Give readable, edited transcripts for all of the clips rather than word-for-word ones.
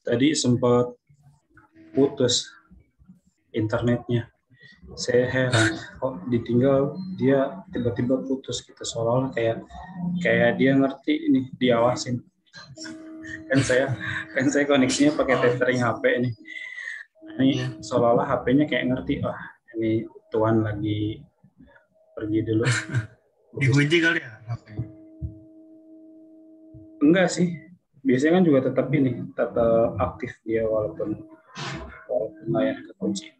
Tadi sempat putus internetnya. Saya heran, kok ditinggal dia tiba-tiba putus gitu, seolah-olah kayak dia ngerti ini, diawasin. Kan saya koneksinya pakai tethering HP ini. Ini seolah-olah HP-nya kayak ngerti, wah ini Tuan lagi pergi dulu. Dikunci kali ya HP? Enggak sih, biasanya kan juga tetap aktif dia walaupun layar kekunci.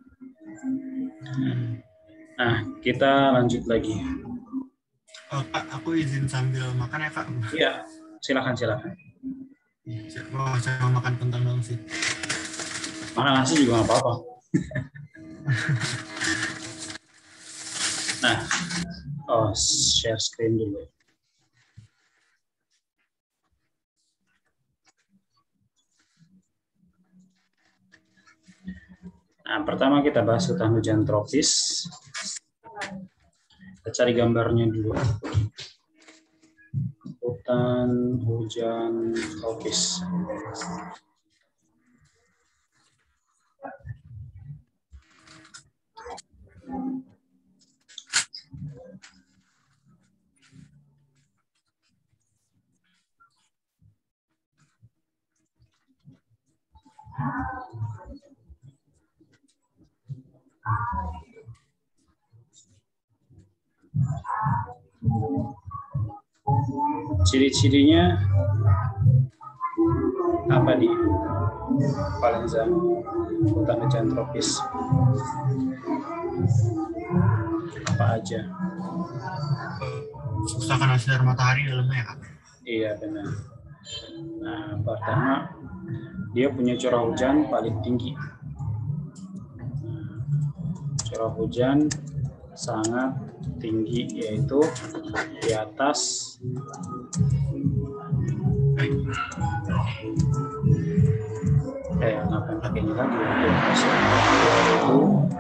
Nah, kita lanjut lagi. Oh, Kak, aku izin sambil makan ya, Kak? Iya, silakan. Wah, saya mau makan kentang dong sih. Makan nasi juga nggak apa-apa. Nah, share screen dulu. Nah, pertama kita bahas hutan hujan tropis. Kita cari gambarnya dulu. Hutan hujan tropis. Ciri-cirinya apa di Valenza hutan hujan tropis? Apa aja? Susah karena sinar matahari dalamnya ya, Kak? Iya, benar. Nah, pertama dia punya curah hujan paling tinggi. Curah hujan sangat tinggi, yaitu di atas 2000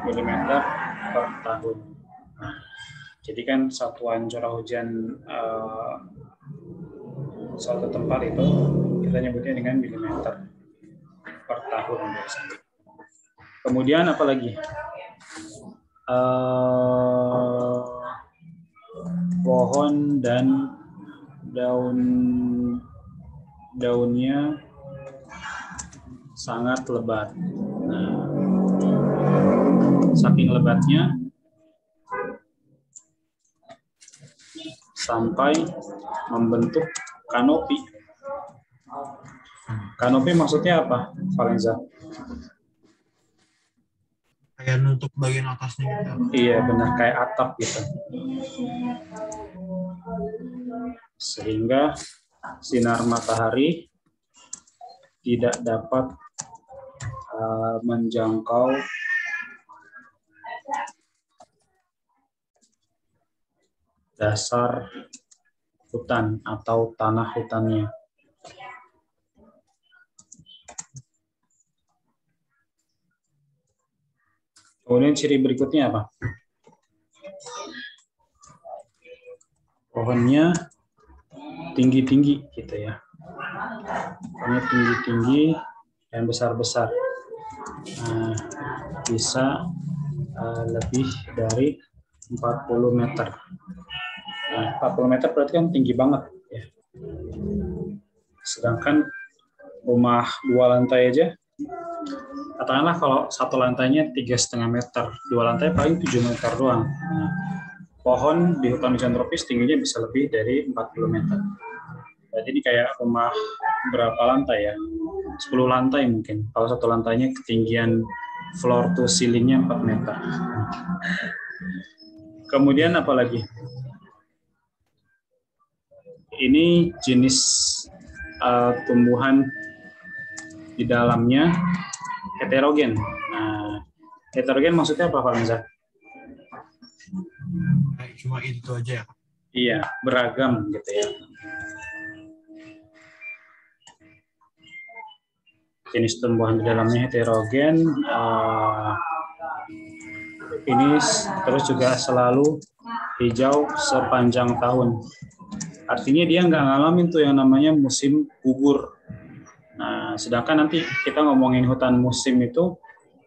mm per tahun. Nah, jadi kan satuan curah hujan suatu tempat itu kita nyebutnya dengan milimeter per tahun biasanya. Kemudian apa lagi? Pohon dan daunnya sangat lebat. Nah, saking lebatnya sampai membentuk kanopi. Kanopi maksudnya apa, Valenza? Kayak nutup bagian atasnya gitu. Iya, benar, kayak atap gitu. Sehingga sinar matahari tidak dapat menjangkau dasar hutan atau tanah hutannya. Kemudian ciri berikutnya apa? Pohonnya tinggi-tinggi gitu ya. Pohonnya tinggi-tinggi dan besar-besar. Nah, bisa lebih dari 40 meter. Nah, 40 meter berarti kan tinggi banget ya. Sedangkan rumah 2 lantai aja, katakanlah kalau satu lantainya 3,5 meter, 2 lantai paling 7 meter doang. Nah, pohon di hutan hujan tropis tingginya bisa lebih dari 40 meter. Berarti ini kayak rumah berapa lantai ya? 10 lantai mungkin. Kalau satu lantainya ketinggian floor to ceilingnya 4 meter. Kemudian apa lagi? Ini jenis tumbuhan di dalamnya heterogen. Nah, heterogen maksudnya apa, Valenza? Cuma itu aja ya, Kak? Iya, beragam gitu ya. Jenis tumbuhan di dalamnya heterogen. Ini terus juga selalu hijau sepanjang tahun. Artinya dia nggak ngalamin tuh yang namanya musim gugur. Nah, sedangkan nanti kita ngomongin hutan musim itu,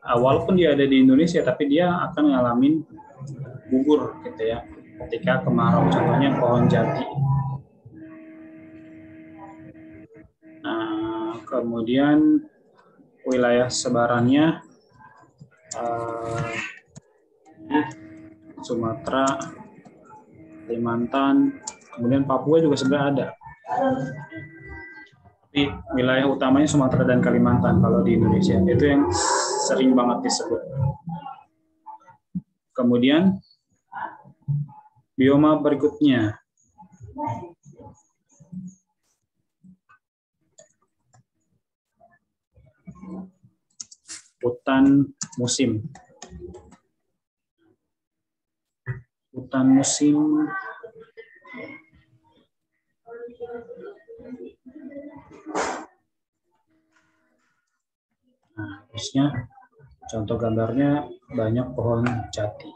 walaupun dia ada di Indonesia, tapi dia akan ngalamin gugur gitu ya, ketika kemarau. Contohnya pohon jati. Nah, kemudian wilayah sebarannya Sumatera, Kalimantan, kemudian Papua juga sebenarnya ada. Tapi wilayah utamanya Sumatera dan Kalimantan kalau di Indonesia. Itu yang sering banget disebut. Kemudian bioma berikutnya. Hutan musim. Hutan musim harusnya contoh gambarnya banyak pohon jati.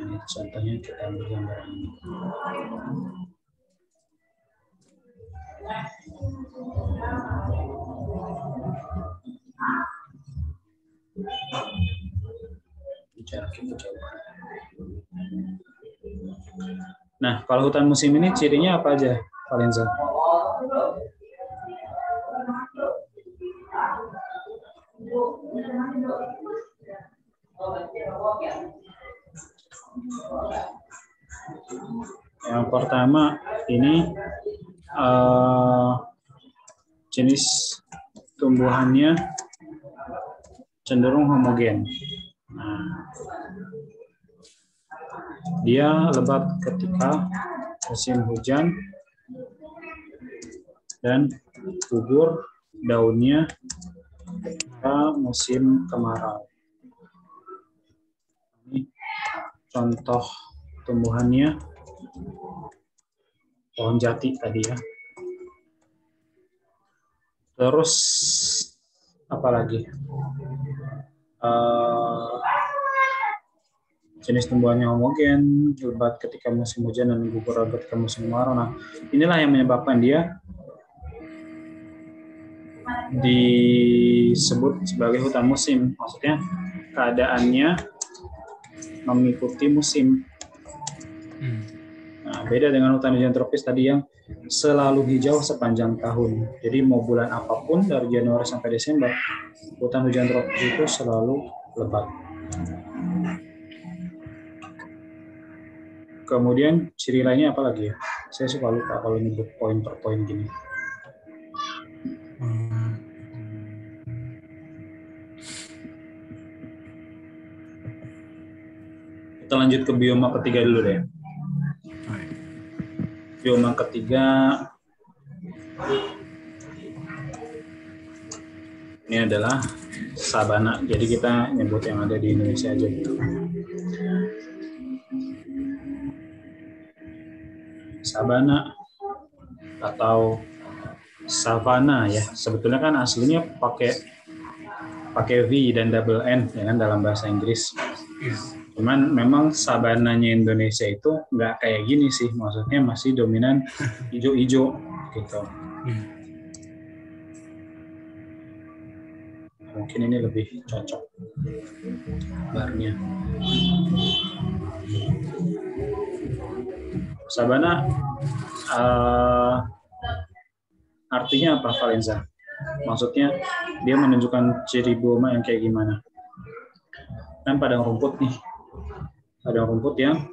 Ini contohnya kita ambil gambar ini. Jarak itu jauh. Nah, kalau hutan musim ini cirinya apa aja, Valenza? Yang pertama ini jenis tumbuhannya cenderung homogen. Nah, dia lebat ketika musim hujan dan gugur daunnya ketika musim kemarau. Ini contoh tumbuhannya, pohon jati tadi ya. Terus apa lagi? Jenis tumbuhannya homogen, lebat ketika musim hujan dan gugur ketika musim kemarau. Nah, inilah yang menyebabkan dia disebut sebagai hutan musim. Maksudnya keadaannya mengikuti musim. Nah, beda dengan hutan hujan tropis tadi yang selalu hijau sepanjang tahun. Jadi mau bulan apapun dari Januari sampai Desember, hutan hujan tropis itu selalu lebat. Kemudian ciri lainnya apa lagi ya? Saya suka lupa kalau nyebut poin per poin gini. Kita lanjut ke bioma ketiga dulu deh. Bioma ketiga ini adalah sabana. Jadi kita nyebut yang ada di Indonesia aja gitu. Sabana atau savana ya. Sebetulnya kan aslinya pakai V dan double N ya kan dalam bahasa Inggris. Cuman memang sabananya Indonesia itu nggak kayak gini sih, maksudnya masih dominan hijau-hijau gitu. Mungkin ini lebih cocok gambarnya. Sabana artinya apa, Valenza? Maksudnya dia menunjukkan ciri bioma yang kayak gimana? Kan padang rumput nih. Padang rumput yang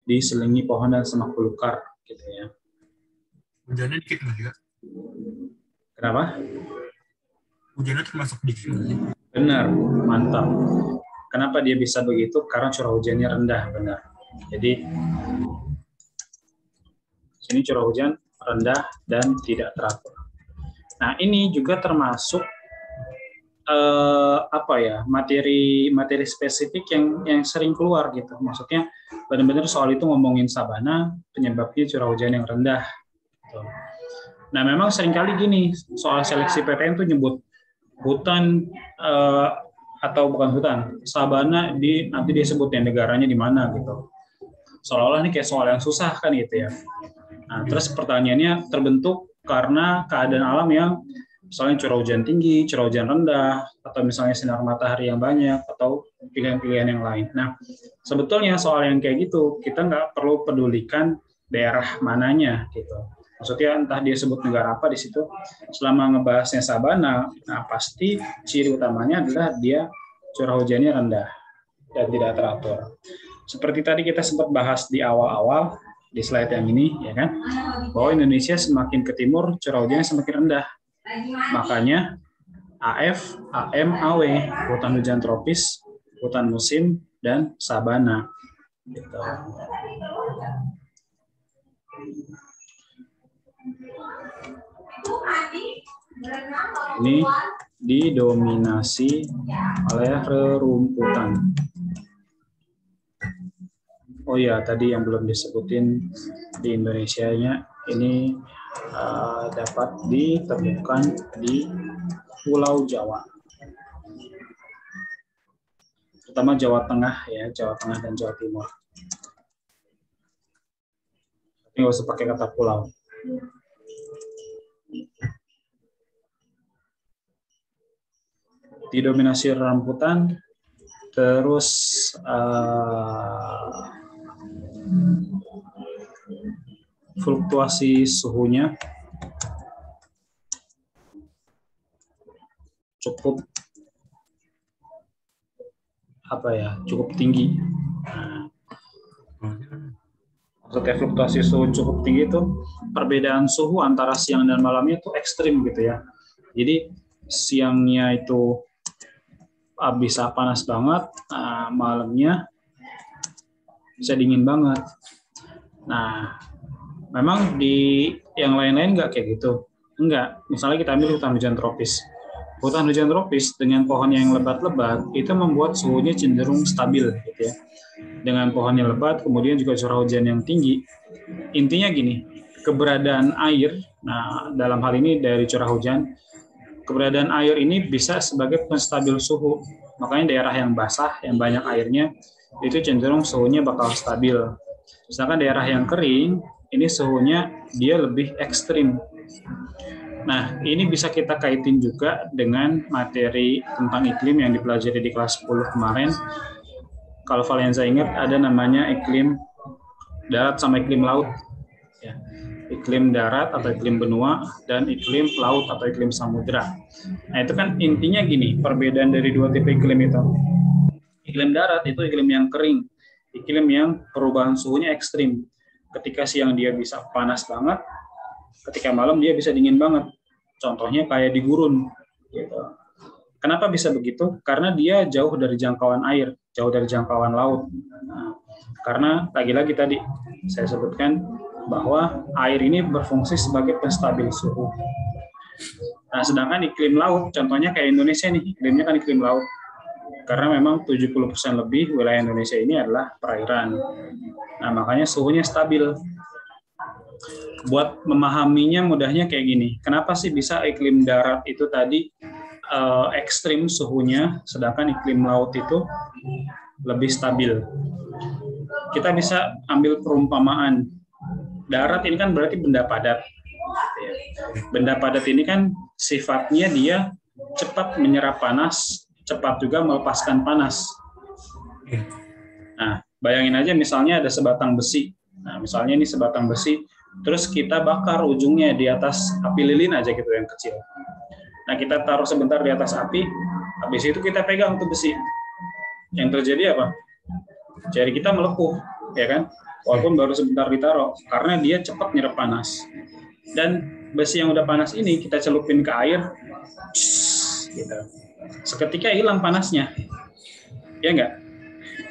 diselingi pohon dan semak belukar gitu ya. Hujannya dikit nggak juga? Kenapa? Hujannya termasuk dikit nggak sih? Benar, mantap. Kenapa dia bisa begitu? Karena curah hujannya rendah, benar. Jadi sini curah hujan rendah dan tidak teratur. Nah, ini juga termasuk materi spesifik yang sering keluar gitu. Maksudnya benar-benar soal itu ngomongin sabana, penyebabnya curah hujan yang rendah. Gitu. Nah, memang seringkali gini soal seleksi PTN tuh nyebut hutan atau bukan hutan, sabana nanti dia sebutnya negaranya di mana gitu. Seolah-olah ini kayak soal yang susah kan gitu ya. Nah, terus pertanyaannya terbentuk karena keadaan alam yang misalnya curah hujan tinggi, curah hujan rendah, atau misalnya sinar matahari yang banyak, atau pilihan-pilihan yang lain. Nah, sebetulnya soal yang kayak gitu, kita nggak perlu pedulikan daerah mananya, gitu. Maksudnya entah dia sebut negara apa di situ, selama ngebahasnya sabana, nah pasti ciri utamanya adalah dia curah hujannya rendah dan tidak teratur. Seperti tadi kita sempat bahas di awal-awal, di slide yang ini, ya kan, bahwa Indonesia semakin ke timur, curah hujannya semakin rendah. Makanya AF, AM, AW, hutan hujan tropis, hutan musim, dan sabana. Gitu. Ini didominasi oleh rerumputan. Oh iya, tadi yang belum disebutin di Indonesianya ini dapat ditemukan di Pulau Jawa, terutama Jawa Tengah ya, Jawa Tengah dan Jawa Timur. Ini nggak usah pakai kata pulau. Didominasi rerumputan, terus fluktuasi suhunya cukup cukup tinggi. Maksudnya fluktuasi suhu cukup tinggi itu perbedaan suhu antara siang dan malamnya itu ekstrim gitu ya. Jadi siangnya itu bisa panas banget, malamnya bisa dingin banget. Nah, memang di yang lain-lain nggak kayak gitu. Enggak. Misalnya kita ambil hutan hujan tropis. Hutan hujan tropis dengan pohon yang lebat-lebat itu membuat suhunya cenderung stabil gitu ya. Dengan pohonnya lebat, kemudian juga curah hujan yang tinggi. Intinya gini, keberadaan air, nah dalam hal ini dari curah hujan, keberadaan air ini bisa sebagai penstabil suhu. Makanya daerah yang basah, yang banyak airnya, itu cenderung suhunya bakal stabil. Sedangkan daerah yang kering, ini suhunya dia lebih ekstrim. Nah, ini bisa kita kaitin juga dengan materi tentang iklim yang dipelajari di kelas 10 kemarin. Kalau Valenza ingat, ada namanya iklim darat sama iklim laut. Ya. Iklim darat atau iklim benua, dan iklim laut atau iklim samudera. Nah, itu kan intinya gini, perbedaan dari dua tipe iklim itu. Iklim darat itu iklim yang kering, iklim yang perubahan suhunya ekstrim. Ketika siang dia bisa panas banget, ketika malam dia bisa dingin banget. Contohnya kayak di gurun. Gitu. Kenapa bisa begitu? Karena dia jauh dari jangkauan air, jauh dari jangkauan laut. Nah, karena lagi-lagi tadi saya sebutkan bahwa air ini berfungsi sebagai penstabil suhu. Nah, sedangkan iklim laut, contohnya kayak Indonesia nih, iklimnya kan iklim laut. Karena memang 70% lebih wilayah Indonesia ini adalah perairan. Nah, makanya suhunya stabil. Buat memahaminya mudahnya kayak gini. Kenapa sih bisa iklim darat itu tadi ekstrim suhunya, sedangkan iklim laut itu lebih stabil? Kita bisa ambil perumpamaan. Darat ini kan berarti benda padat. Benda padat ini kan sifatnya dia cepat menyerap panas, cepat juga melepaskan panas. Nah, bayangin aja misalnya ada sebatang besi. Nah, misalnya ini sebatang besi, terus kita bakar ujungnya di atas api lilin aja gitu yang kecil. Nah, kita taruh sebentar di atas api, habis itu kita pegang tuh besi. Yang terjadi apa? Jari kita melepuh, ya kan? Walaupun baru sebentar ditaruh, karena dia cepat nyerap panas. Dan besi yang udah panas ini kita celupin ke air, gitu. Seketika hilang panasnya, ya enggak?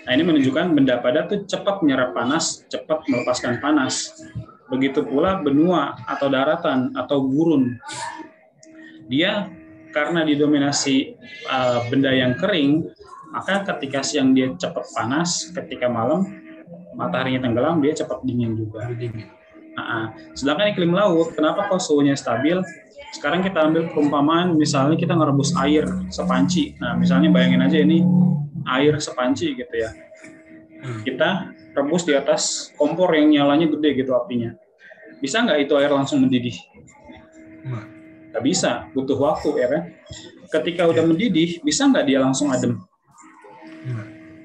Nah, ini menunjukkan benda padat tuh cepat menyerap panas, cepat melepaskan panas. Begitu pula benua atau daratan atau gurun. Dia karena didominasi benda yang kering, maka ketika siang dia cepat panas, ketika malam mataharinya tenggelam, dia cepat dingin juga. Nah, sedangkan iklim laut, kenapa kok suhunya stabil? Sekarang kita ambil perumpamaan, misalnya kita ngerebus air sepanci. Nah, misalnya bayangin aja ini air sepanci gitu ya. Kita rebus di atas kompor yang nyalanya gede gitu apinya. Bisa nggak itu air langsung mendidih? Nggak bisa, butuh waktu ya kan. Ketika udah mendidih, bisa nggak dia langsung adem?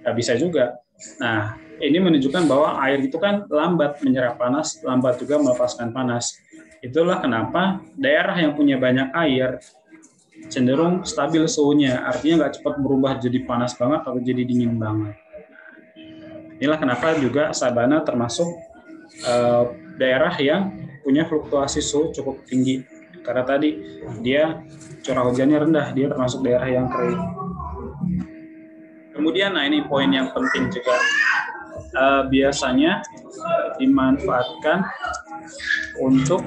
Nggak bisa juga. Nah, ini menunjukkan bahwa air itu kan lambat menyerap panas, lambat juga melepaskan panas. Itulah kenapa daerah yang punya banyak air cenderung stabil suhunya, artinya nggak cepat berubah jadi panas banget atau jadi dingin banget. Inilah kenapa juga sabana termasuk daerah yang punya fluktuasi suhu cukup tinggi. Karena tadi dia curah hujannya rendah, dia termasuk daerah yang kering. Kemudian, nah ini poin yang penting juga, biasanya dimanfaatkan untuk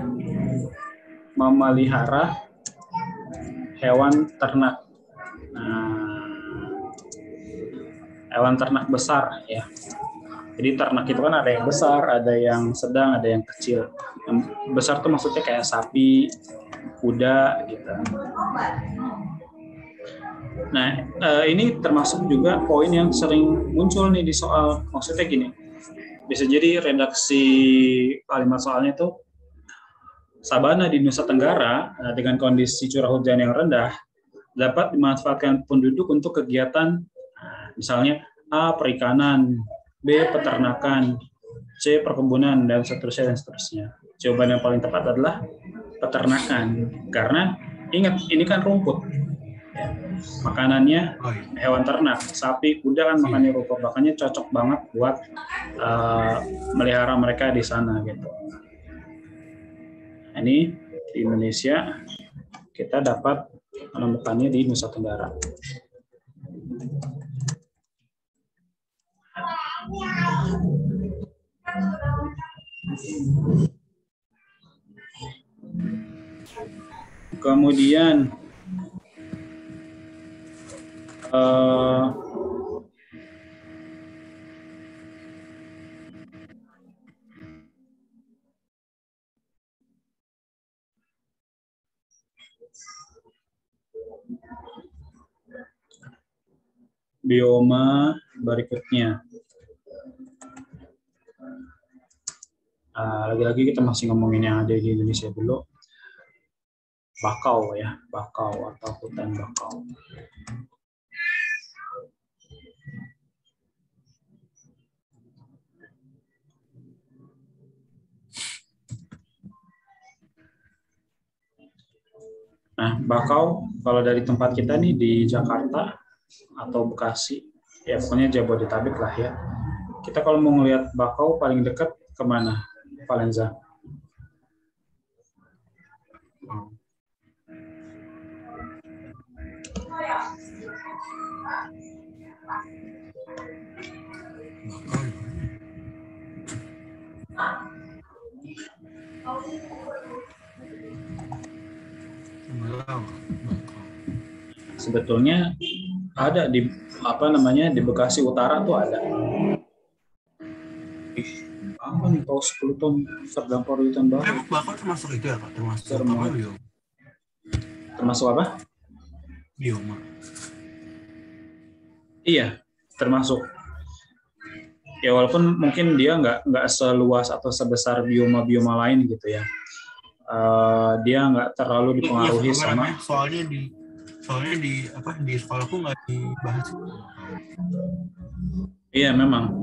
memelihara hewan ternak. Nah, hewan ternak besar ya. Jadi ternak itu kan ada yang besar, ada yang sedang, ada yang kecil. Yang besar tuh maksudnya kayak sapi, kuda gitu. Nah, ini termasuk juga poin yang sering muncul nih di soal. Maksudnya gini, bisa jadi redaksi kalimat soalnya itu sabana di Nusa Tenggara dengan kondisi curah hujan yang rendah dapat dimanfaatkan penduduk untuk kegiatan misalnya A. perikanan, B. peternakan, C. perkebunan, dan seterusnya dan seterusnya. Jawaban yang paling tepat adalah peternakan, karena ingat ini kan rumput, makanannya hewan ternak, sapi, kuda kan makannya rumput, makanya cocok banget buat melihara mereka di sana gitu. Ini di Indonesia kita dapat menemukannya di Nusa Tenggara. Kemudian bioma berikutnya. Lagi-lagi kita masih ngomongin yang ada di Indonesia dulu. Bakau ya, bakau atau hutan bakau. Nah, bakau kalau dari tempat kita nih di Jakarta atau Bekasi, ya pokoknya Jabodetabek lah ya. Kita kalau mau ngelihat bakau paling dekat kemana, Valenza? Sebetulnya ada di di Bekasi Utara tuh ada. Apa nih kalau 10 ton terdampar di hutan bakau? Bakau termasuk itu ya Kak? Termasuk apa? Bioma. Iya, termasuk. Ya walaupun mungkin dia nggak seluas atau sebesar bioma-bioma lain gitu ya. Dia nggak terlalu dipengaruhi sama. Soalnya di sekolahku nggak dibahas. Iya memang.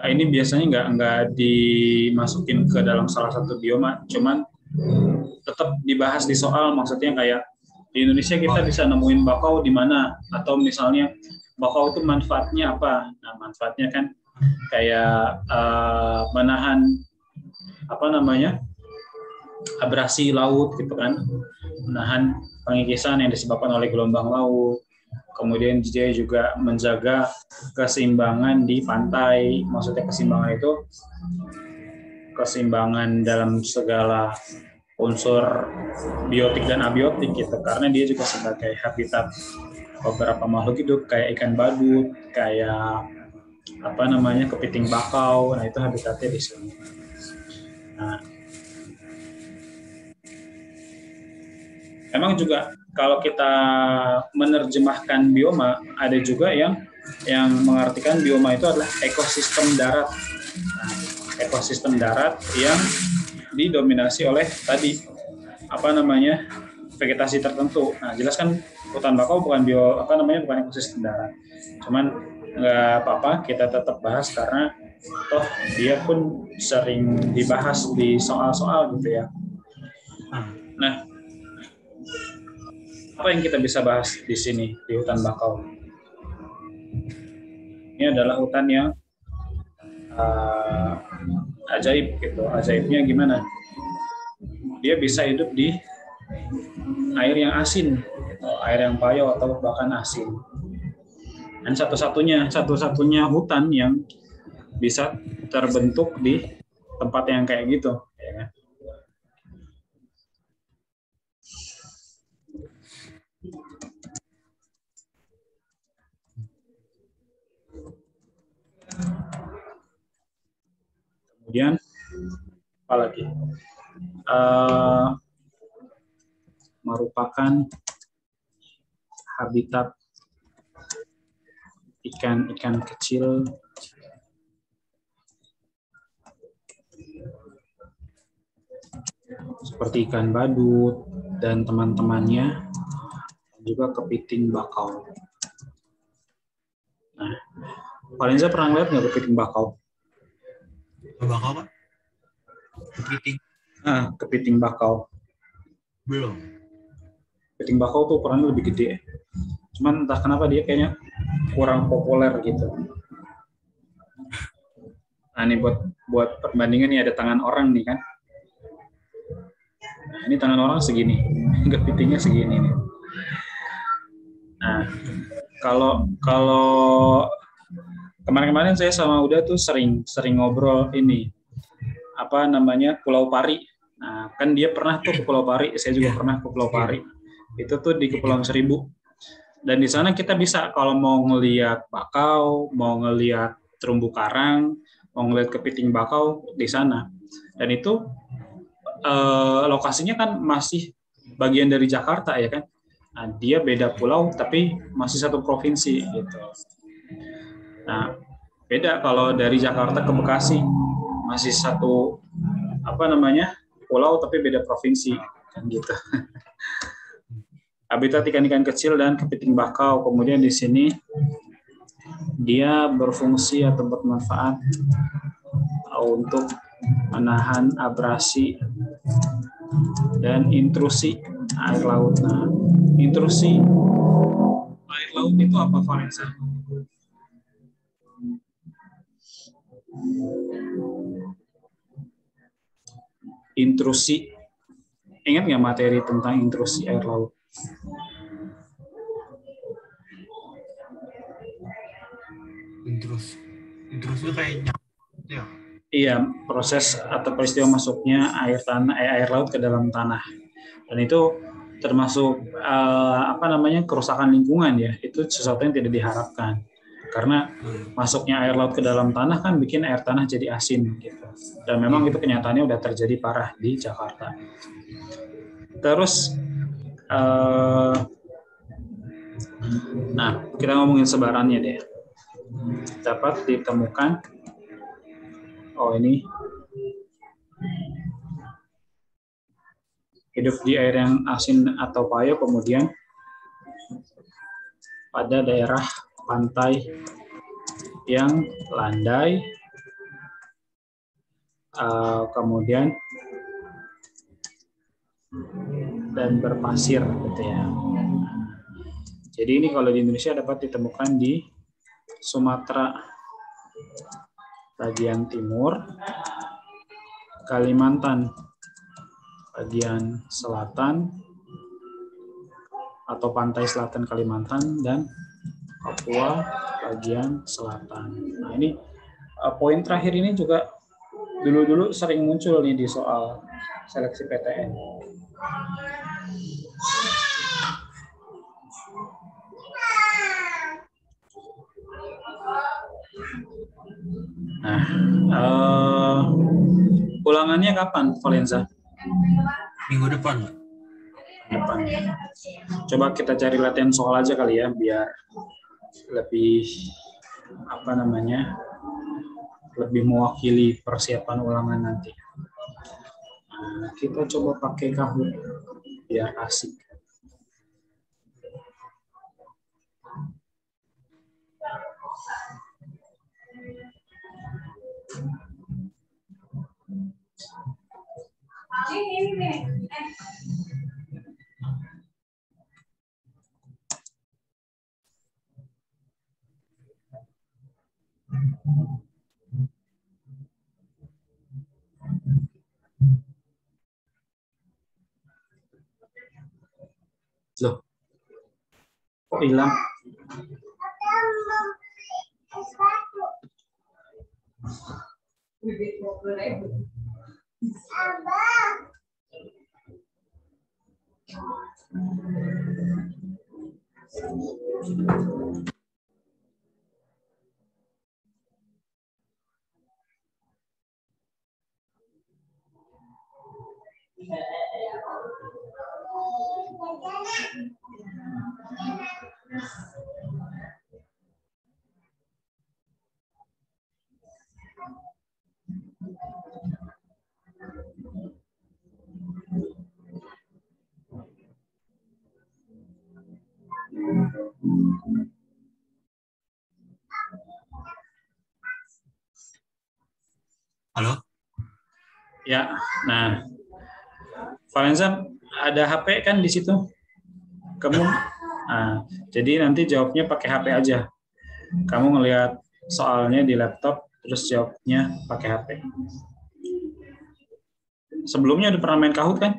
Ini biasanya nggak dimasukin ke dalam salah satu bioma, cuman tetap dibahas di soal. Maksudnya kayak di Indonesia kita bisa nemuin bakau di mana, atau misalnya bakau itu manfaatnya apa? Nah manfaatnya kan kayak menahan abrasi laut gitu kan, menahan pengikisan yang disebabkan oleh gelombang laut. Kemudian dia juga menjaga keseimbangan di pantai. Maksudnya keseimbangan itu keseimbangan dalam segala unsur biotik dan abiotik gitu, karena dia juga sebagai habitat beberapa makhluk hidup kayak ikan badut, kayak kepiting bakau. Nah itu habitatnya di sini. Nah, memang juga kalau kita menerjemahkan bioma, ada juga yang mengartikan bioma itu adalah ekosistem darat. Nah, ekosistem darat yang didominasi oleh tadi vegetasi tertentu. Nah, jelas kan hutan bakau bukan bukan ekosistem darat. Cuman nggak apa-apa, kita tetap bahas karena toh dia pun sering dibahas di soal-soal gitu ya. Nah, apa yang kita bisa bahas di sini di hutan bakau? Ini adalah hutan yang ajaib gitu. Ajaibnya gimana? Dia bisa hidup di air yang asin, gitu. Air yang payau atau bahkan asin. Dan satu-satunya hutan yang bisa terbentuk di tempat yang kayak gitu. Ya. Kemudian apa lagi? Merupakan habitat ikan-ikan kecil seperti ikan badut dan teman-temannya, juga kepiting bakau. Nah, Valenza pernah lihat nggak kepiting bakau? Bakau, Pak? Kepiting? Kepiting bakau. Belum. Kepiting bakau tuh ukurannya lebih gede. Cuman entah kenapa dia kayaknya kurang populer gitu. Nah, ini buat perbandingan nih, ada tangan orang nih kan. Nah, ini tangan orang segini. Kepitingnya segini nih. Nah, kalau kemarin-kemarin saya sama Uda tuh sering ngobrol ini Pulau Pari. Nah, kan dia pernah tuh ke Pulau Pari, saya juga pernah ke Pulau Pari. Itu tuh di Kepulauan Seribu. Dan di sana kita bisa kalau mau ngelihat bakau, mau ngelihat terumbu karang, mau ngelihat kepiting bakau di sana. Dan itu lokasinya kan masih bagian dari Jakarta ya kan. Nah, dia beda pulau tapi masih satu provinsi gitu. Nah, beda kalau dari Jakarta ke Bekasi, masih satu pulau tapi beda provinsi kan gitu. Habitat ikan-ikan kecil dan kepiting bakau. Kemudian di sini dia berfungsi atau bermanfaat untuk menahan abrasi dan intrusi air laut. Nah, intrusi air laut itu apa, Valenza? Intrusi. Ingat nggak materi tentang intrusi air laut? Intrus itu kayak nyamuk ya? Iya, proses atau peristiwa masuknya air laut ke dalam tanah. Dan itu termasuk kerusakan lingkungan ya. Itu sesuatu yang tidak diharapkan. Karena masuknya air laut ke dalam tanah kan bikin air tanah jadi asin gitu. Dan memang itu kenyataannya udah terjadi parah di Jakarta. Terus kita ngomongin sebarannya deh. Dapat ditemukan ini hidup di air yang asin atau payau, kemudian pada daerah pantai yang landai, kemudian dan berpasir gitu ya. Jadi ini kalau di Indonesia dapat ditemukan di Sumatera bagian timur, Kalimantan bagian selatan atau pantai selatan Kalimantan, dan Papua bagian selatan. Nah, ini poin terakhir ini juga dulu sering muncul nih di soal seleksi PTN. Nah, ulangannya kapan, Valenza? Minggu depan, Pak. Coba kita cari latihan soal aja kali ya, biar lebih lebih mewakili persiapan ulangan nanti. Kita coba pakai Kahoot biar asik. Loh, kok hilang? Halo? Ya, nah, Valenza ada HP kan di situ? Kamu, nah, jadi nanti jawabnya pakai HP aja. Kamu ngelihat soalnya di laptop, terus jawabnya pakai HP. Sebelumnya udah pernah main Kahoot kan?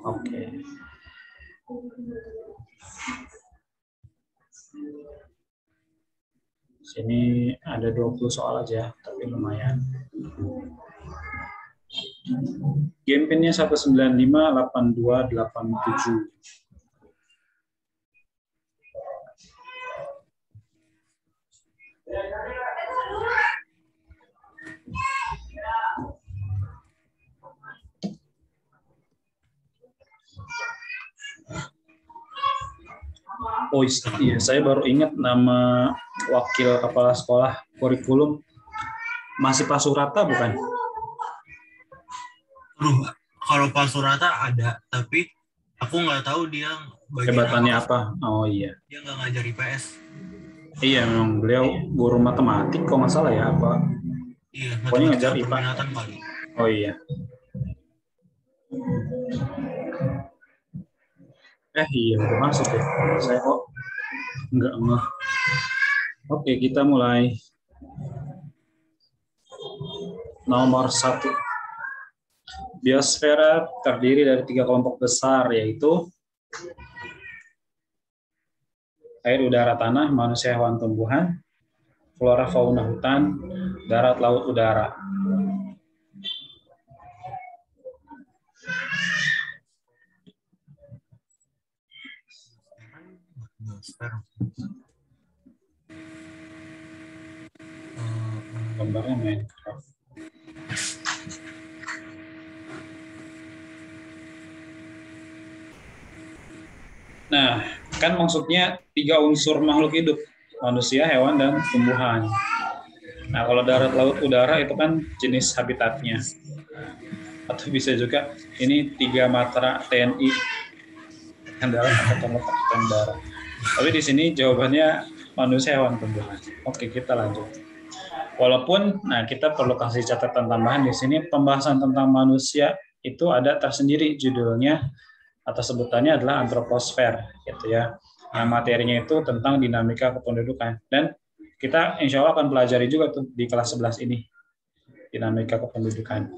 Oke. Sini ada 20 soal aja, tapi lumayan. Game pinnya 1958287. Oh iya, saya baru ingat nama wakil kepala sekolah kurikulum. Masih Pak Surata bukan? Kalau Pak Surata ada, tapi aku nggak tahu dia Jabatannya apa? Oh iya. Dia nggak ngajar IPS. Iya, memang beliau guru matematik kok nggak salah ya, apa? Iya, pokoknya ngajar IPA. Perminatan kali. Oh iya. Iya, udah masuk ya. Saya kok nggak ngeh. Oke, kita mulai. Nomor 1. Biosfera terdiri dari 3 kelompok besar, yaitu air, udara, tanah, manusia, hewan, tumbuhan, flora, fauna, hutan, darat, laut, udara. Gambarnya Minecraft. Nah, kan maksudnya 3 unsur makhluk hidup, manusia, hewan, dan tumbuhan. Nah, kalau darat, laut, udara itu kan jenis habitatnya. Atau bisa juga ini 3 matra TNI, adalah angkatan laut, angkatan udara. Tapi di sini jawabannya manusia, hewan, tumbuhan. Oke, kita lanjut. Walaupun, nah kita perlu kasih catatan tambahan di sini, pembahasan tentang manusia itu ada tersendiri judulnya atau sebutannya adalah antroposfer, gitu ya. Nah, materinya itu tentang dinamika kependudukan, dan kita insya Allah akan pelajari juga tuh di kelas 11 ini, dinamika kependudukan.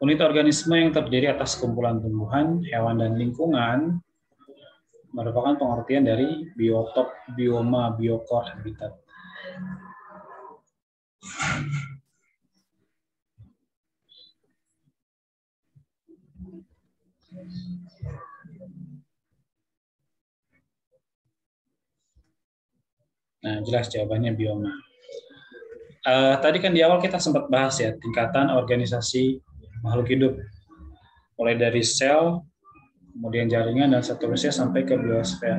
Unit organisme yang terdiri atas kumpulan tumbuhan, hewan, dan lingkungan merupakan pengertian dari biotop, bioma, biokor, habitat. Nah, jelas jawabannya bioma. Tadi kan di awal kita sempat bahas ya, tingkatan organisasi makhluk hidup. Mulai dari sel, kemudian jaringan, dan seterusnya sampai ke biosfer.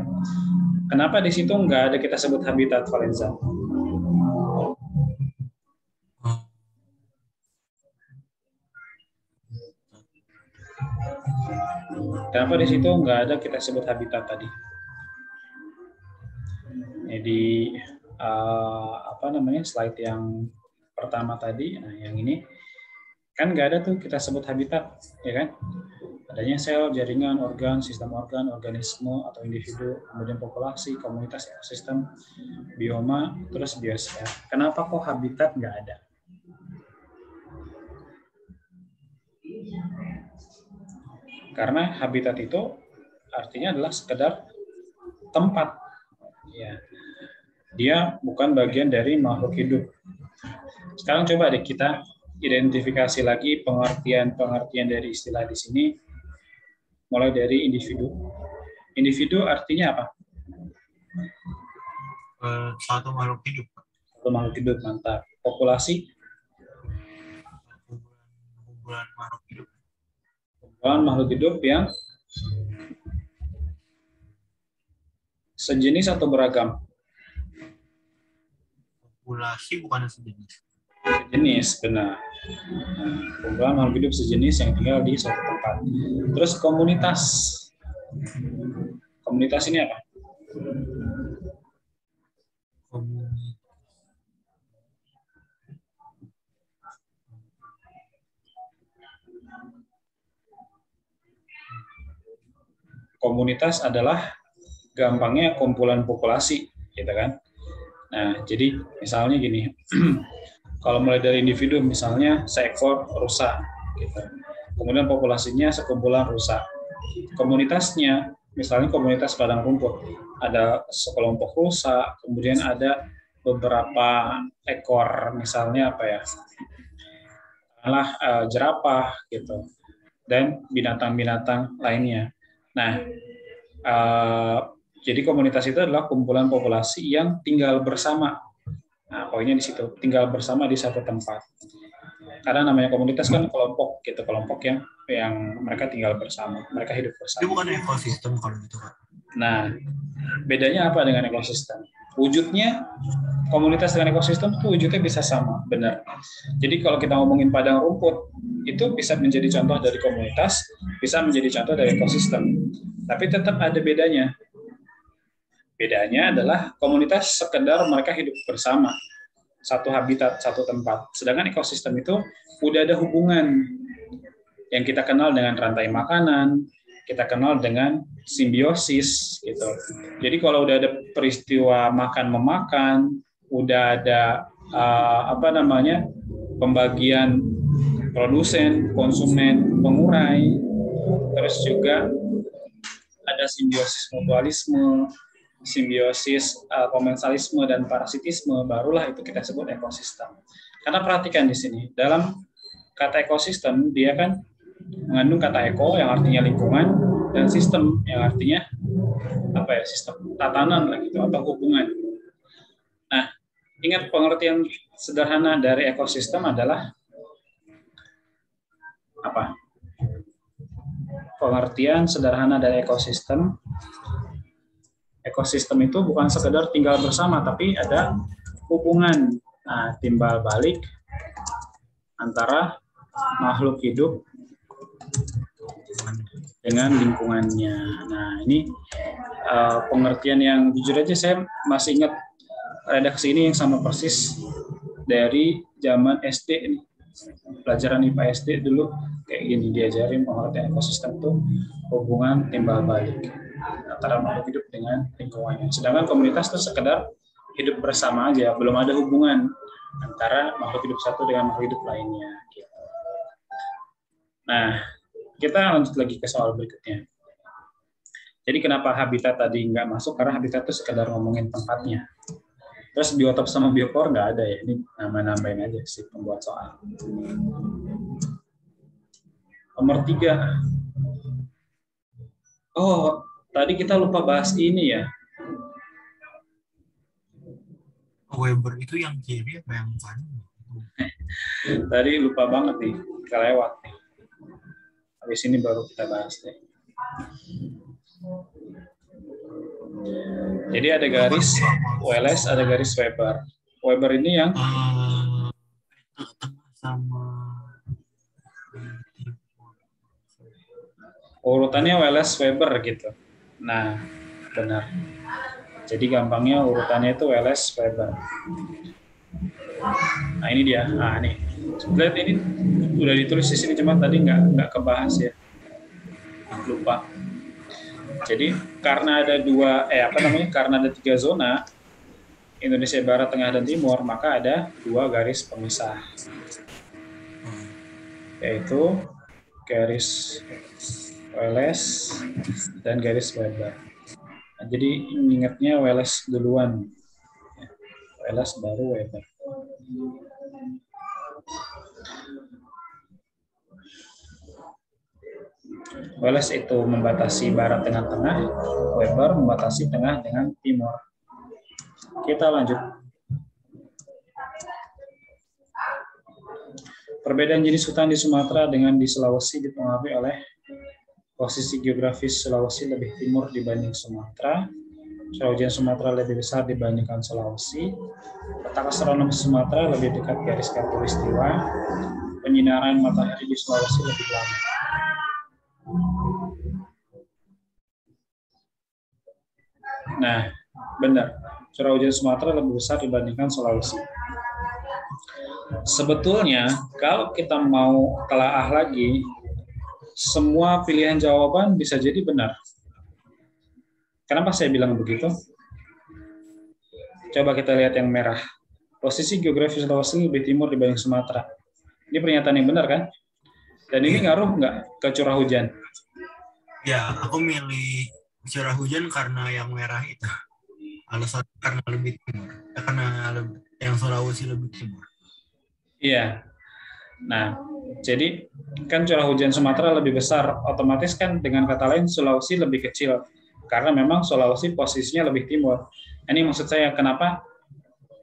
Kenapa di situ nggak ada kita sebut habitat, Valenza? Kenapa di situ nggak ada kita sebut habitat tadi? Jadi apa namanya slide yang pertama tadi, nah yang ini kan nggak ada tuh kita sebut habitat, ya kan? Adanya sel, jaringan, organ, sistem organ, organisme atau individu, kemudian populasi, komunitas, ekosistem, bioma, terus biosfer. Kenapa kok habitat nggak ada? Karena habitat itu artinya adalah sekedar tempat. Ya. Dia bukan bagian dari makhluk hidup. Sekarang coba deh kita identifikasi lagi pengertian-pengertian dari istilah di sini, mulai dari individu. Individu artinya apa? Satu makhluk hidup. Satu makhluk hidup, mantap. Populasi? Kumpulan makhluk hidup. Kumpulan makhluk hidup yang sejenis atau beragam? Populasi bukan sejenis. Sejenis, benar. Kumpulan makhluk hidup sejenis yang tinggal di suatu tempat. Terus komunitas. Komunitas ini apa? Komunitas adalah gampangnya kumpulan populasi, gitu kan? Nah, jadi misalnya gini, kalau mulai dari individu, misalnya seekor rusa, gitu. Kemudian populasinya sekumpulan rusa. Komunitasnya, misalnya komunitas padang rumput, ada sekelompok rusa, kemudian ada beberapa ekor, misalnya apa ya, jerapah, gitu, dan binatang-binatang lainnya. Nah, jadi komunitas itu adalah kumpulan populasi yang tinggal bersama. Nah, poinnya di situ, tinggal bersama di satu tempat. Karena namanya komunitas kan kelompok gitu, kelompok yang mereka tinggal bersama, mereka hidup bersama. Itu bukan ekosistem kalau gitu, Pak. Nah, bedanya apa dengan ekosistem? Wujudnya komunitas dengan ekosistem itu wujudnya bisa sama, benar. Jadi kalau kita ngomongin padang rumput, itu bisa menjadi contoh dari komunitas, bisa menjadi contoh dari ekosistem. Tapi tetap ada bedanya. Bedanya adalah komunitas sekedar mereka hidup bersama, satu habitat, satu tempat. Sedangkan ekosistem itu udah ada hubungan yang kita kenal dengan rantai makanan, kita kenal dengan simbiosis gitu. Jadi kalau udah ada peristiwa makan-memakan, udah ada pembagian produsen, konsumen, pengurai, terus juga ada simbiosis mutualisme, simbiosis komensalisme dan parasitisme, barulah itu kita sebut ekosistem. Karena perhatikan di sini, dalam kata ekosistem dia kan mengandung kata eko yang artinya lingkungan dan sistem yang artinya apa ya, sistem tatanan lah gitu atau hubungan. Nah, ingat pengertian sederhana dari ekosistem adalah apa? Pengertian sederhana dari ekosistem. Ekosistem itu bukan sekedar tinggal bersama, tapi ada hubungan, timbal balik antara makhluk hidup dengan lingkungannya. Nah, ini pengertian yang jujur aja saya masih ingat redaksi ini yang sama persis dari zaman SD, pelajaran IPA SD dulu kayak gini, diajarin pengertian ekosistem itu hubungan timbal balik antara makhluk hidup dengan lingkungannya. Sedangkan komunitas itu sekedar hidup bersama aja, belum ada hubungan antara makhluk hidup satu dengan makhluk hidup lainnya. Gitu. Nah, kita lanjut lagi ke soal berikutnya. Jadi kenapa habitat tadi nggak masuk? Karena habitat itu sekedar ngomongin tempatnya. Terus biotop sama biopor nggak ada ya. Ini nama-namain aja sih pembuat soal. Nomor 3. Oh, tadi kita lupa bahas ini ya. Weber itu yang kiri apa yang kanan? Tadi lupa banget nih, kelewat nih. Habis ini baru kita bahas deh. Jadi ada garis Wallace, ada garis Weber. Weber ini yang sama Urutannya Wallace Weber gitu. Nah, benar. Jadi gampangnya urutannya itu Wallace Weber. Nah ini dia. Nah nih, lihat ini udah ditulis di sini cuma tadi nggak kebahas ya, lupa. Jadi karena ada karena ada 3 zona Indonesia Barat, Tengah, dan Timur, maka ada 2 garis pemisah, yaitu garis Wallace dan garis Weber. Nah, jadi ingatnya Wallace duluan, Wallace baru Weber. Wallace itu membatasi barat dengan tengah, Weber membatasi tengah dengan timur. Kita lanjut. Perbedaan jenis hutan di Sumatera dengan di Sulawesi dipengaruhi oleh posisi geografis Sulawesi lebih timur dibanding Sumatera, curah hujan Sumatera lebih besar dibandingkan Sulawesi, letak astronomis Sumatera lebih dekat garis khatulistiwa, penyinaran matahari di Sulawesi lebih lama. Nah, benar. Curah hujan Sumatera lebih besar dibandingkan Sulawesi. Sebetulnya, kalau kita mau telaah lagi, semua pilihan jawaban bisa jadi benar. Kenapa saya bilang begitu? Coba kita lihat yang merah. Posisi geografis Sulawesi lebih timur dibanding Sumatera. Ini pernyataan yang benar kan? Dan ini ngaruh nggak ke curah hujan? Ya, aku milih curah hujan karena yang merah itu. Alasan karena lebih timur. Karena yang Sulawesi lebih timur. Iya. Nah, jadi kan curah hujan Sumatera lebih besar, otomatis kan dengan kata lain Sulawesi lebih kecil, karena memang Sulawesi posisinya lebih timur. Ini maksud saya kenapa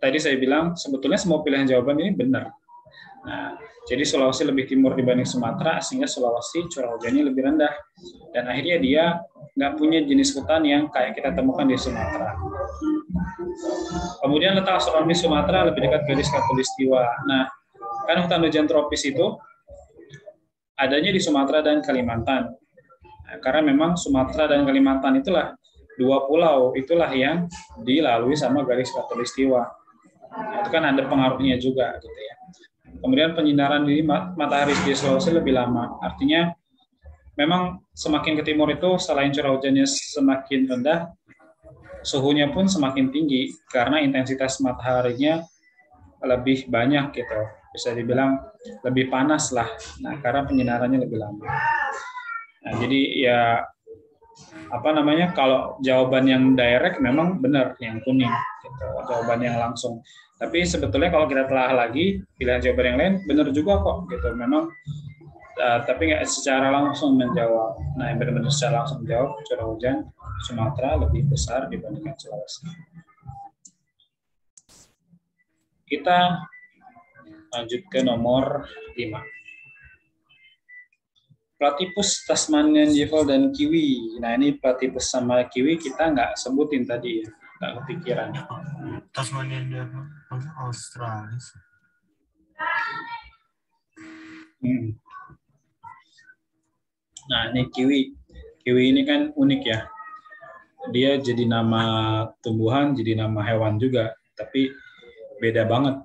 tadi saya bilang sebetulnya semua pilihan jawaban ini benar. Nah, jadi Sulawesi lebih timur dibanding Sumatera, sehingga Sulawesi curah hujannya lebih rendah. Dan akhirnya dia nggak punya jenis hutan yang kayak kita temukan di Sumatera. Kemudian letak astronomis Sumatera lebih dekat garis khatulistiwa. Nah, kan hutan hujan tropis itu adanya di Sumatera dan Kalimantan. Nah, karena memang Sumatera dan Kalimantan itulah 2 pulau, itulah yang dilalui sama garis khatulistiwa. Nah, itu kan ada pengaruhnya juga gitu ya. Kemudian penyinaran di matahari di Sulawesi lebih lama. Artinya memang semakin ke timur itu selain curah hujannya semakin rendah, suhunya pun semakin tinggi karena intensitas mataharinya lebih banyak gitu. Bisa dibilang lebih panas lah. Nah, karena penyinarannya lebih lama. Nah, jadi ya kalau jawaban yang direct memang benar yang kuning gitu, jawaban yang langsung. Tapi sebetulnya kalau kita telah lagi pilihan jawaban yang lain benar juga kok gitu. Memang tapi nggak secara langsung menjawab. Nah, yang benar-benar secara langsung menjawab curah hujan Sumatera lebih besar dibandingkan Sulawesi. Kita lanjut ke nomor 5. Platypus, Tasmanian Devil, dan kiwi. Nah, ini platypus sama kiwi kita nggak sebutin tadi ya, nggak kepikiran. Tasmanian Devil, Australia. Nah, ini kiwi. Kiwi ini kan unik ya. Dia jadi nama tumbuhan, jadi nama hewan juga, tapi beda banget.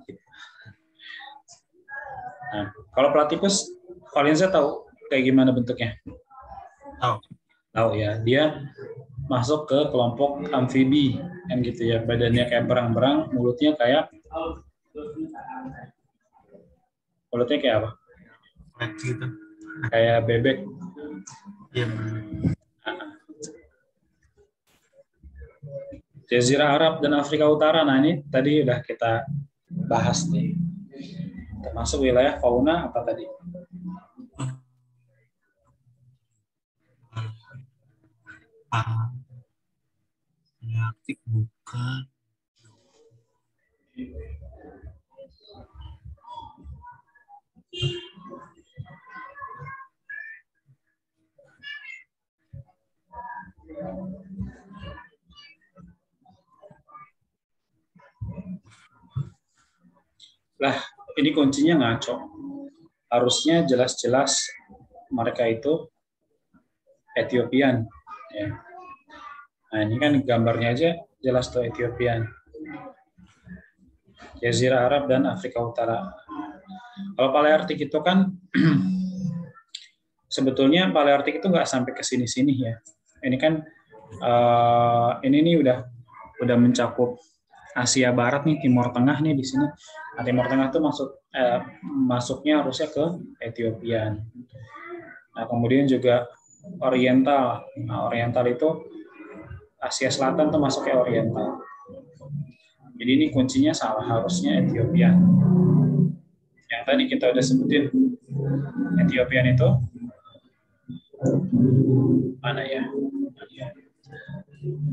Nah, kalau platypus, Valenza tahu kayak gimana bentuknya? Tahu ya, dia masuk ke kelompok amfibi, kan gitu ya. Badannya kayak berang-berang, mulutnya kayak apa? Gitu. Kayak bebek. Iya. Jazirah Arab dan Afrika Utara. Nah, ini tadi udah kita bahas nih. Termasuk wilayah fauna apa tadi? Arktik bukan. Lah, ini kuncinya ngaco. Harusnya jelas-jelas mereka itu Ethiopian. Ya. Nah ini kan gambarnya aja jelas tuh Ethiopian. Jazirah Arab dan Afrika Utara. Kalau Palearktik itu kan sebetulnya Palearktik itu nggak sampai ke sini-sini ya. Ini kan ini nih udah mencakup Asia Barat nih, Timur Tengah nih di sini. Nah, Timur Tengah tuh masuknya harusnya ke Ethiopian. Nah, kemudian juga Oriental. Nah, Oriental itu Asia Selatan tuh masuknya Oriental. Jadi ini kuncinya salah, harusnya Ethiopian. Yang tadi kita udah sebutin Ethiopian itu mana ya?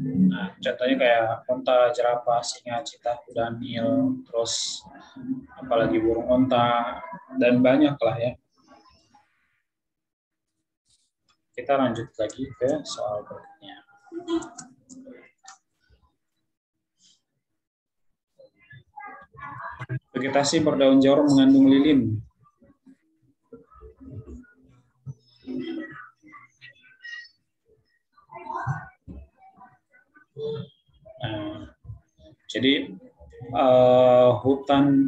Nah, contohnya kayak onta, jerapah, singa, citah, kuda Nil, terus apalagi burung onta, dan banyak lah ya. Kita lanjut lagi ke soal berikutnya. Vegetasi berdaun jarum mengandung lilin. Nah, jadi hutan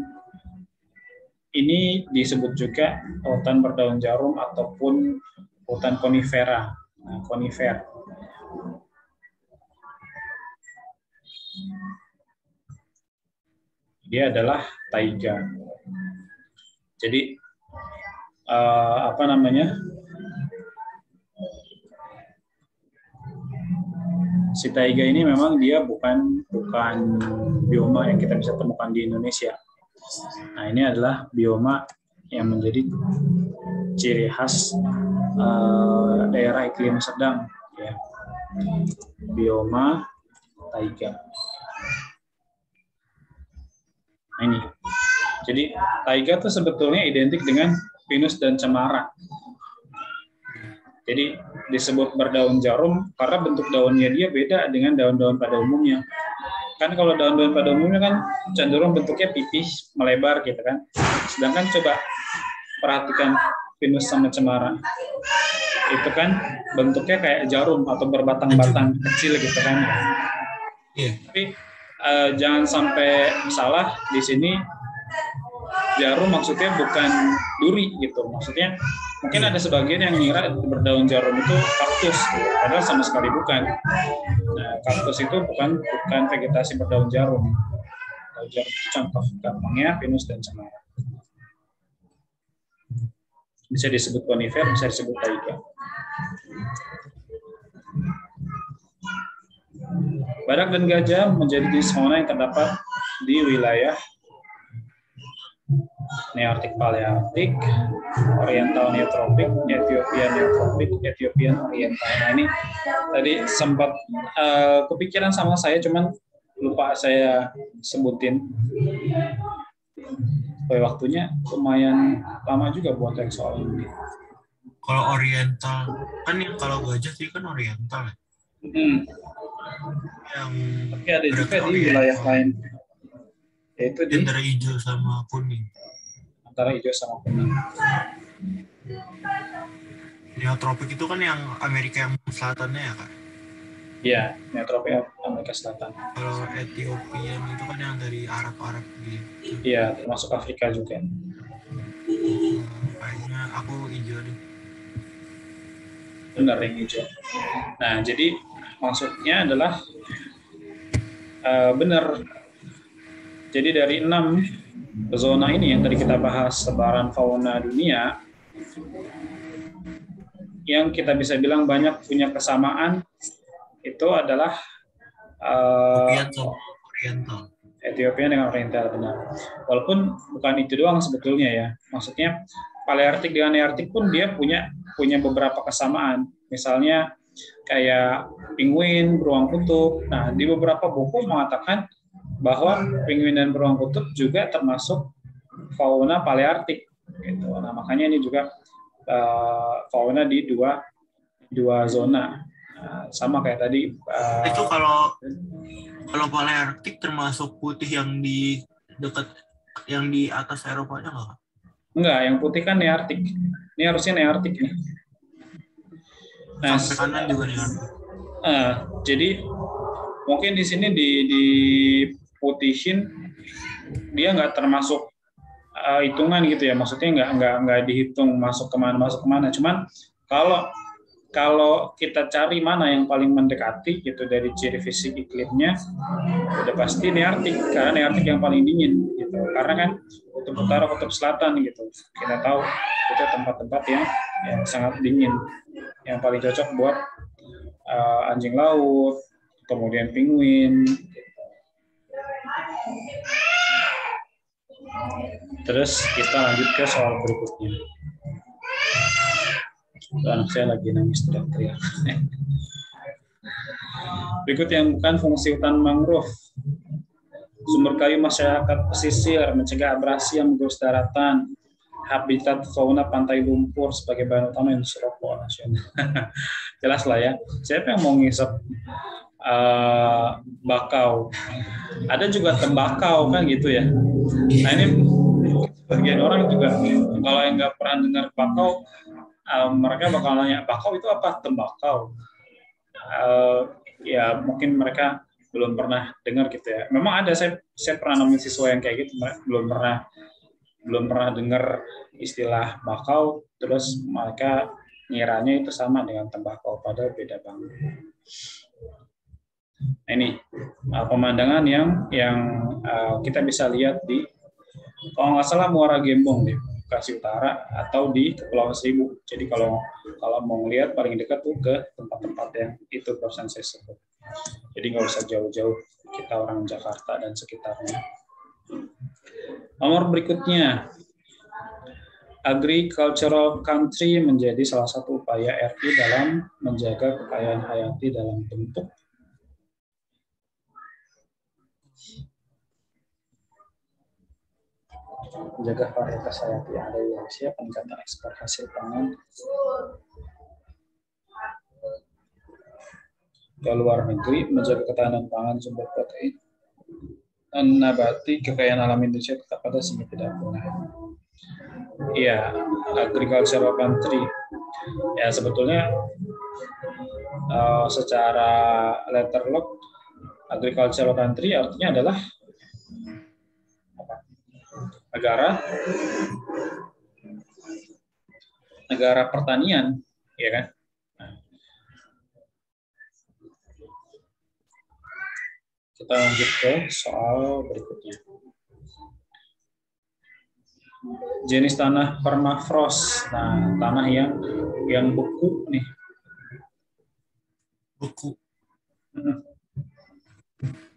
ini disebut juga hutan berdaun jarum ataupun hutan konifera. Nah, konifer. Dia adalah taiga. Jadi apa namanya? Si taiga ini memang dia bukan bioma yang kita bisa temukan di Indonesia. Nah, ini adalah bioma yang menjadi ciri khas daerah iklim sedang, ya. Bioma taiga. Nah, ini. Jadi taiga itu sebetulnya identik dengan pinus dan cemara. Jadi disebut berdaun jarum karena bentuk daunnya dia beda dengan daun-daun pada umumnya. Kan kalau daun-daun pada umumnya kan cenderung bentuknya pipih, melebar gitu kan. Sedangkan coba perhatikan pinus sama cemara. Itu kan bentuknya kayak jarum atau berbatang-batang kecil gitu kan. Iya. Tapi jangan sampai salah di sini, jarum maksudnya bukan duri gitu. Maksudnya mungkin ada sebagian yang mengira berdaun jarum itu kaktus, padahal sama sekali bukan. Nah, kaktus itu bukan vegetasi berdaun jarum. Daun jarum itu contoh gampangnya pinus dan cemara. Bisa disebut konifer, bisa disebut taiga. Badak dan gajah menjadi jenis fauna yang terdapat di wilayah Nearktik, Palearktik, Oriental Neotropik, Ethiopian Neotropik, Ethiopian Oriental. Nah ini tadi sempat kepikiran sama saya, cuman lupa saya sebutin. Waktunya lumayan lama juga buat yang soal ini. Kalau Oriental, kan yang kalau gajah sih kan Oriental. Tapi ada juga di wilayah lain. Yaitu di antara hijau sama kuning. Antara hijau sama kuning. Neotropik itu kan yang Amerika yang selatannya ya Kak? Iya, Neotropik Amerika Selatan. Kalau Ethiopian itu kan yang dari Arab gitu. Iya, termasuk Afrika juga. Kayaknya aku hijau deh. Benar yang hijau. Nah, jadi maksudnya adalah benar. Jadi dari 6 zona ini yang tadi kita bahas, sebaran fauna dunia, yang kita bisa bilang banyak punya kesamaan, itu adalah Oriental. Ethiopia dengan Oriental, benar. Walaupun bukan itu doang sebetulnya ya. Maksudnya Palearktik dengan Nearktik pun dia punya beberapa kesamaan. Misalnya kayak penguin, beruang kutub. Nah, di beberapa buku mengatakan bahwa penguin dan beruang kutub juga termasuk fauna Palearktik. Gitu. Nah, makanya ini juga fauna di dua zona. Sama kayak tadi. Itu kalau Palearktik termasuk putih yang di dekat, yang di atas Eropanya nggak? Enggak, yang putih kan Nearktik. Ini harusnya Nearktik nih. Nah, sampai kanan juga nih kan. Jadi mungkin di sini di putihin dia nggak termasuk hitungan gitu ya, maksudnya nggak dihitung masuk kemana. Cuman kalau kita cari mana yang paling mendekati gitu dari ciri fisik iklimnya, udah pasti Neartik, karena Neartik yang paling dingin gitu. Karena kan kutub utara, kutub selatan gitu, kita tahu itu tempat-tempat yang sangat dingin, yang paling cocok buat anjing laut, kemudian penguin. Terus kita lanjut ke soal berikutnya. Anak saya lagi nangis teriak-teriak. Berikut yang bukan fungsi hutan mangrove. Sumber kayu masyarakat pesisir, mencegah abrasi yang menggerus daratan, habitat fauna pantai lumpur sebagai bahan utama industri rokok nasional. Jelas lah ya. Siapa yang mau ngisep bakau? Ada juga tembakau kan gitu ya. Nah ini bagian orang juga kalau yang nggak pernah dengar bakau, mereka bakal nanya bakau itu apa? Tembakau. Ya mungkin mereka belum pernah dengar gitu ya. Memang ada, saya pernah nemuin siswa yang kayak gitu, belum pernah dengar istilah bakau, terus mereka ngiranya itu sama dengan tembakau, padahal beda banget. Nah, ini pemandangan yang kita bisa lihat di, kalau nggak salah, Muara Gembong di Bekasi Utara atau di Kepulauan Seribu. Jadi kalau mau ngelihat paling dekat tuh ke tempat-tempat yang itu barusan saya sebut. Jadi nggak usah jauh-jauh, kita orang Jakarta dan sekitarnya. Nomor berikutnya, agricultural country menjadi salah satu upaya RI dalam menjaga kekayaan hayati dalam bentuk menjaga varietas hayati yang ada di Indonesia, peningkatan ekspor hasil pangan ke luar negeri, menjaga ketahanan pangan sumber protein dan nabati, kekayaan alam Indonesia tetap ada sehingga tidak punah. Iya, agricultural country. Ya sebetulnya secara letter lock, agricultural country artinya adalah negara pertanian, ya kan? Kita lanjut ke soal berikutnya. Jenis tanah permafrost. Nah, tanah yang beku nih. Beku.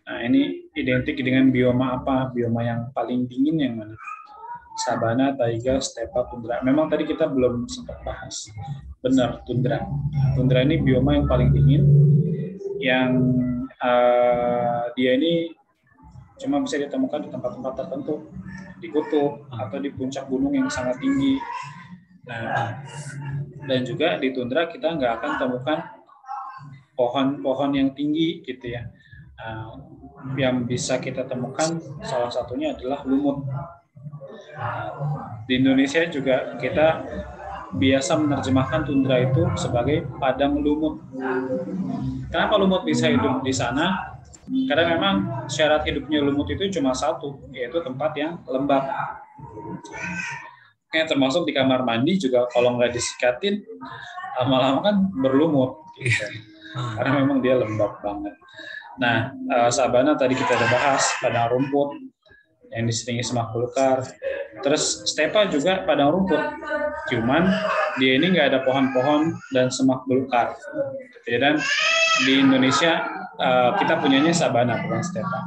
Nah, ini identik dengan bioma apa? Bioma yang paling dingin yang mana? Sabana, taiga, stepa, tundra. Memang tadi kita belum sempat bahas. Benar, tundra. Tundra ini bioma yang paling dingin, yang dia ini cuma bisa ditemukan di tempat-tempat tertentu, di kutub atau di puncak gunung yang sangat tinggi. Nah, dan juga di tundra kita nggak akan temukan pohon-pohon yang tinggi gitu ya. Yang bisa kita temukan salah satunya adalah lumut. Di Indonesia juga kita biasa menerjemahkan tundra itu sebagai padang lumut. Kenapa lumut bisa hidup di sana? Karena memang syarat hidupnya lumut itu cuma satu, yaitu tempat yang lembab. Kayak termasuk di kamar mandi juga kalau nggak disikatin, lama-lama kan berlumut. Gitu. Karena memang dia lembab banget. Nah, sabana tadi kita udah bahas, padang rumput yang diseringi semak belukar. Terus stepa juga padang rumput, cuman dia ini nggak ada pohon-pohon dan semak belukar. Dan di Indonesia kita punyanya sabana, bukan stepa.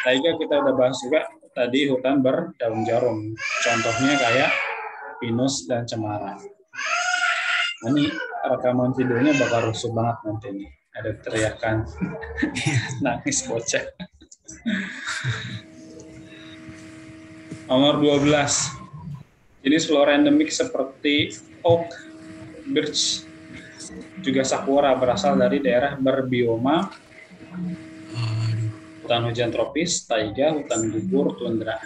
Taiga kita udah bahas juga tadi, hutan berdaun jarum. Contohnya kayak pinus dan cemara. Ini rekaman videonya bakal rusuh banget nanti nih. Ada teriakan nangis bocah. Nomor 12. Jenis flora endemik seperti oak, birch, juga sakura berasal dari daerah berbioma hutan hujan tropis, taiga, hutan gugur, tundra.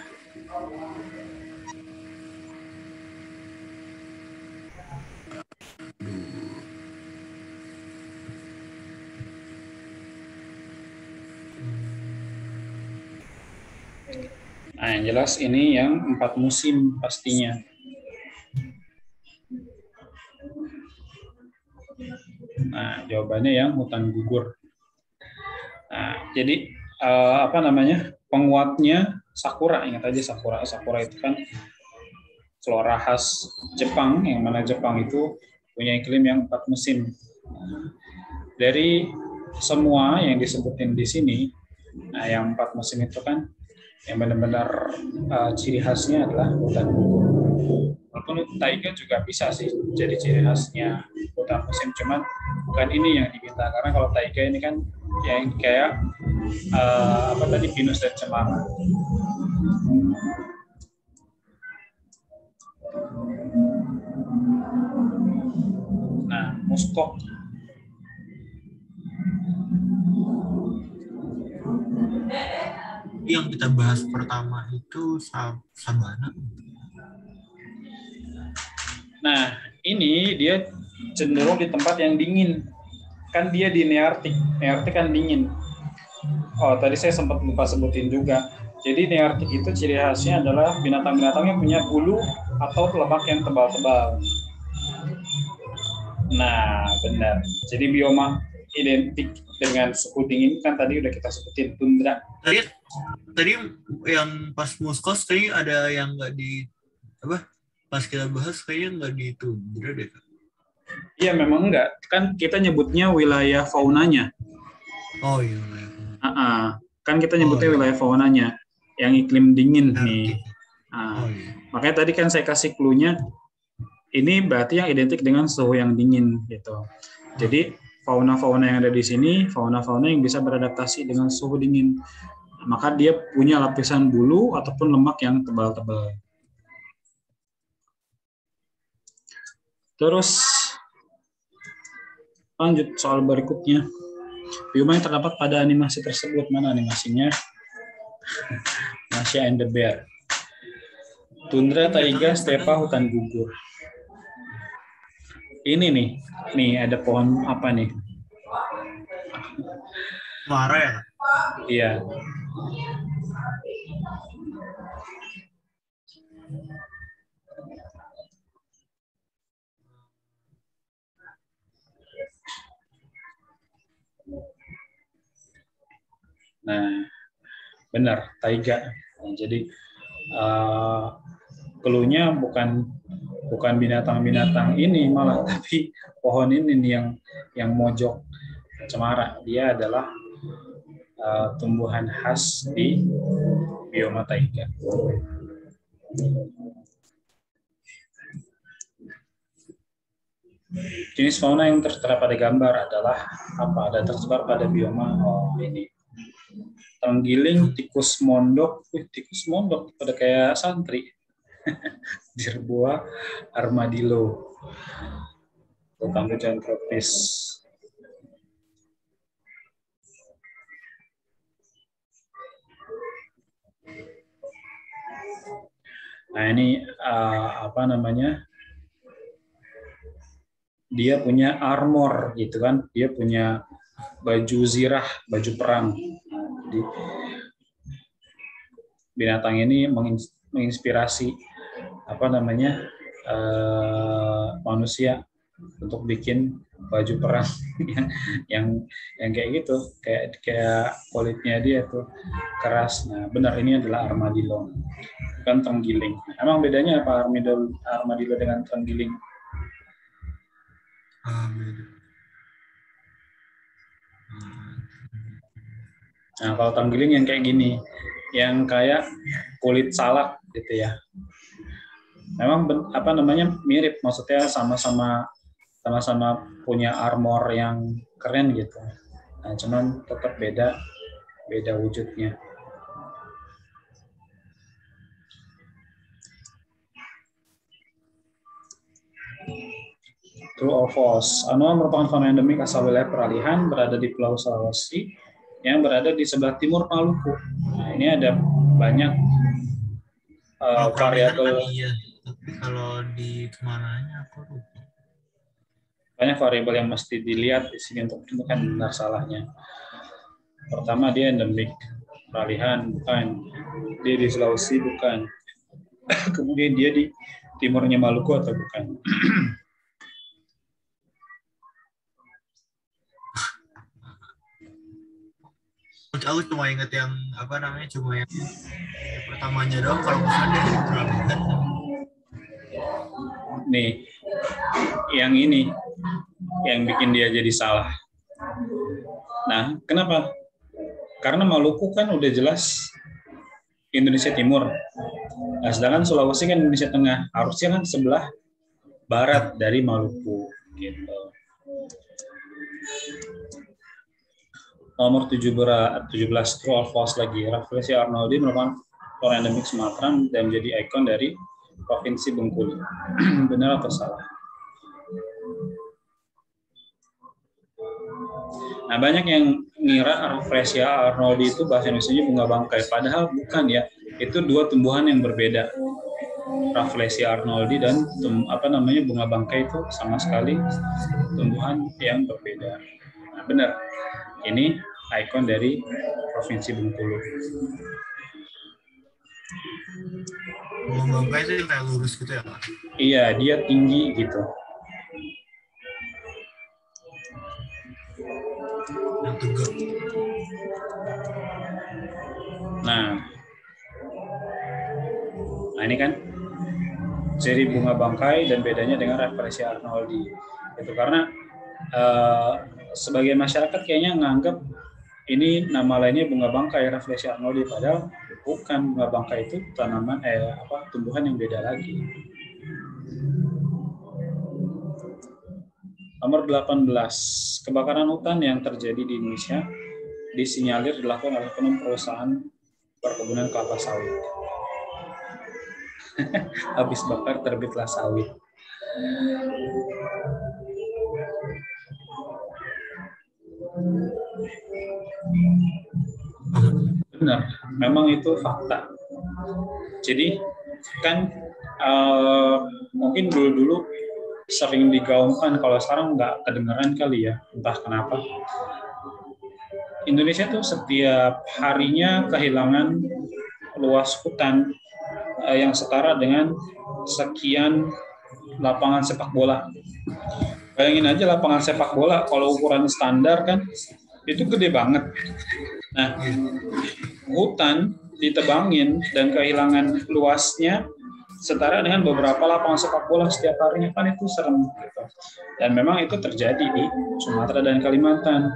Nah, yang jelas ini yang 4 musim pastinya. Nah, jawabannya yang hutan gugur. Nah, jadi apa namanya? Penguatnya sakura, ingat aja sakura. Sakura itu kan flora khas Jepang, yang mana Jepang itu punya iklim yang 4 musim. Dari semua yang disebutin di sini, nah yang 4 musim itu kan yang benar-benar ciri khasnya adalah hutan gugur. Walaupun taiga juga bisa sih jadi ciri khasnya hutan musim, cuman bukan ini yang diminta, karena kalau taiga ini kan yang kayak apa tadi, pinus dan cemara. Nah, muskok. Yang kita bahas pertama itu sabana. Nah, ini dia cenderung di tempat yang dingin. Kan dia di Nearctic. Nearctic kan dingin. Oh, tadi saya sempat lupa sebutin juga. Jadi Nearctic itu ciri khasnya adalah binatang-binatang yang punya bulu atau lemak yang tebal-tebal. Nah, benar. Jadi bioma identik dengan suhu dingin kan tadi udah kita sebutin, tundra. Tadi yang pas muskos tadi ada yang nggak di apa? Pas kita bahas kayaknya nggak di tundra deh. Iya, memang enggak. Kan kita nyebutnya wilayah faunanya. Oh iya. Kan kita nyebutnya wilayah faunanya yang iklim dingin nih. Makanya tadi kan saya kasih clue-nya, ini berarti yang identik dengan suhu yang dingin gitu. Jadi fauna-fauna yang ada di sini, fauna-fauna yang bisa beradaptasi dengan suhu dingin. Maka dia punya lapisan bulu ataupun lemak yang tebal-tebal. Terus lanjut soal berikutnya. Bioma yang terdapat pada animasi tersebut, mana animasinya? Masya and the Bear. Tundra, taiga, stepa, hutan gugur. Ini nih ada pohon apa nih? Cemara ya? Iya. Nah, benar, taiga. Jadi clue-nya bukan binatang-binatang ini malah, tapi pohon ini nih yang mojok cemara. Dia adalah tumbuhan khas di bioma taiga. Jenis fauna yang tertera pada gambar adalah apa? Ada tersebar pada bioma ini. Tenggiling, tikus mondok, tikus mondok pada kayak santri. Jerboa, armadillo, hutan hujan tropis. Nah ini apa namanya? Dia punya armor gitu kan, dia punya baju zirah, baju perang. Nah, jadi binatang ini menginspirasi apa namanya manusia untuk bikin baju perang yang kayak gitu, kayak kulitnya dia tuh keras. Nah benar, ini adalah armadillo, bukan tenggiling. Emang bedanya apa armadillo dengan tenggiling? Nah kalau tenggiling yang kayak gini, yang kayak kulit salak gitu ya. Memang apa namanya mirip, maksudnya sama-sama punya armor yang keren gitu. Nah, cuman tetap beda wujudnya. True or false? Anoa merupakan fauna endemik asal wilayah peralihan, berada di Pulau Sulawesi yang berada di sebelah timur Maluku. Nah, ini ada banyak variabel. Iya, tapi kalau di kemananya aku lupa. Banyak variabel yang mesti dilihat di sini untuk menentukan benar salahnya. Pertama, dia endemik, peralihan bukan. Dia di Sulawesi bukan. Kemudian dia di timurnya Maluku atau bukan? Aku cuma inget yang apa namanya, cuma yang pertamanya doang, kalau misalnya dari Perabuhan. Nih, yang ini yang bikin dia jadi salah. Nah, kenapa? Karena Maluku kan udah jelas Indonesia Timur. Nah, sedangkan Sulawesi kan Indonesia Tengah. Harusnya kan sebelah barat dari Maluku. Gitu. Nomor 17 true or false lagi. Rafflesia arnoldii merupakan flora endemik Sumatera dan menjadi ikon dari Provinsi Bengkulu. Benar atau salah? Nah, banyak yang ngira Rafflesia arnoldii itu bahasa Indonesia bunga bangkai, padahal bukan ya. Itu dua tumbuhan yang berbeda. Rafflesia arnoldii dan bunga bangkai itu sama sekali tumbuhan yang berbeda. Nah, benar. Ini ikon dari Provinsi Bengkulu. Bunga bangkai itu yang kayak lurus gitu ya, Pak? Iya, dia tinggi gitu. Yang tegak. Nah ini kan ciri bunga bangkai dan bedanya dengan Rafflesia arnoldii. Itu karena sebagian masyarakat kayaknya nganggap ini nama lainnya bunga bangkai Rafflesia arnoldii, padahal bukan. Bunga bangkai itu tanaman tumbuhan yang beda lagi. Nomor 18, kebakaran hutan yang terjadi di Indonesia disinyalir dilakukan oleh oknum perusahaan perkebunan kelapa sawit. Habis bakar terbitlah sawit. Benar, memang itu fakta. Jadi kan mungkin dulu sering digaungkan, kalau sekarang nggak kedengeran kali ya, entah kenapa. Indonesia tuh setiap harinya kehilangan luas hutan yang setara dengan sekian lapangan sepak bola. Bayangin aja lapangan sepak bola kalau ukuran standar kan itu gede banget. Nah, hutan ditebangin dan kehilangan luasnya setara dengan beberapa lapangan sepak bola setiap harinya, kan itu serem gitu. Dan memang itu terjadi di Sumatera dan Kalimantan.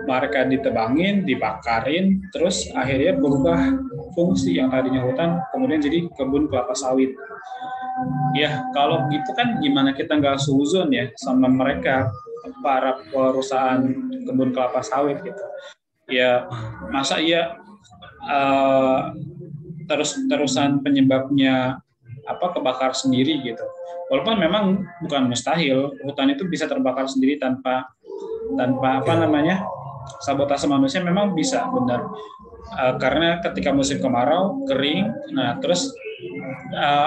Mereka ditebangin, dibakarin, terus akhirnya berubah fungsi yang tadinya hutan kemudian jadi kebun kelapa sawit. Ya, kalau gitu kan gimana kita nggak suzon ya sama mereka, para perusahaan kebun kelapa sawit gitu. Ya, masa iya terus-terusan penyebabnya kebakar sendiri gitu. Walaupun memang bukan mustahil, hutan itu bisa terbakar sendiri tanpa sabotase manusia, memang bisa, benar. Karena ketika musim kemarau kering, nah terus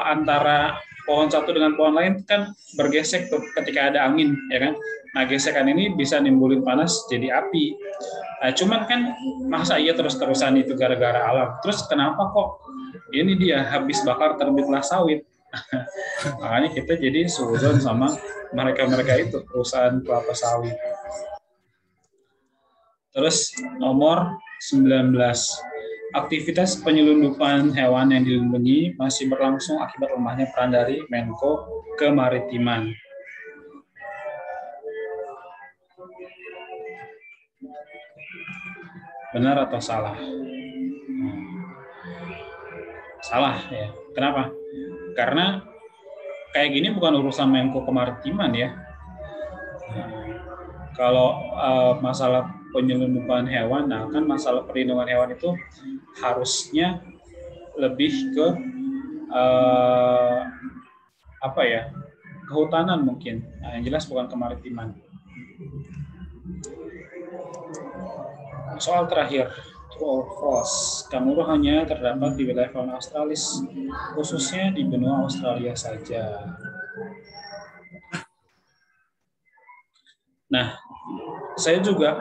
antara pohon satu dengan pohon lain kan bergesek tuh ketika ada angin, ya kan. Nah, gesekan ini bisa nimbulin panas jadi api. Nah, cuman kan masa iya terus-terusan itu gara-gara alam. Terus kenapa kok ini dia habis bakar terbitlah sawit? Makanya kita jadi suzon sama mereka-mereka itu, perusahaan kelapa sawit. Terus nomor 19, aktivitas penyelundupan hewan yang dilindungi masih berlangsung akibat lemahnya peran dari Menko Kemaritiman. Benar atau salah? Salah ya. Kenapa? Karena kayak gini bukan urusan Menko Kemaritiman ya. Kalau masalah penyelundupan hewan, nah kan masalah perlindungan hewan itu harusnya lebih ke kehutanan mungkin. Nah, yang jelas bukan kemaritiman. Soal terakhir, true or false, kanguru hanya terdapat di wilayah fauna Australis, khususnya di benua Australia saja. Nah, saya juga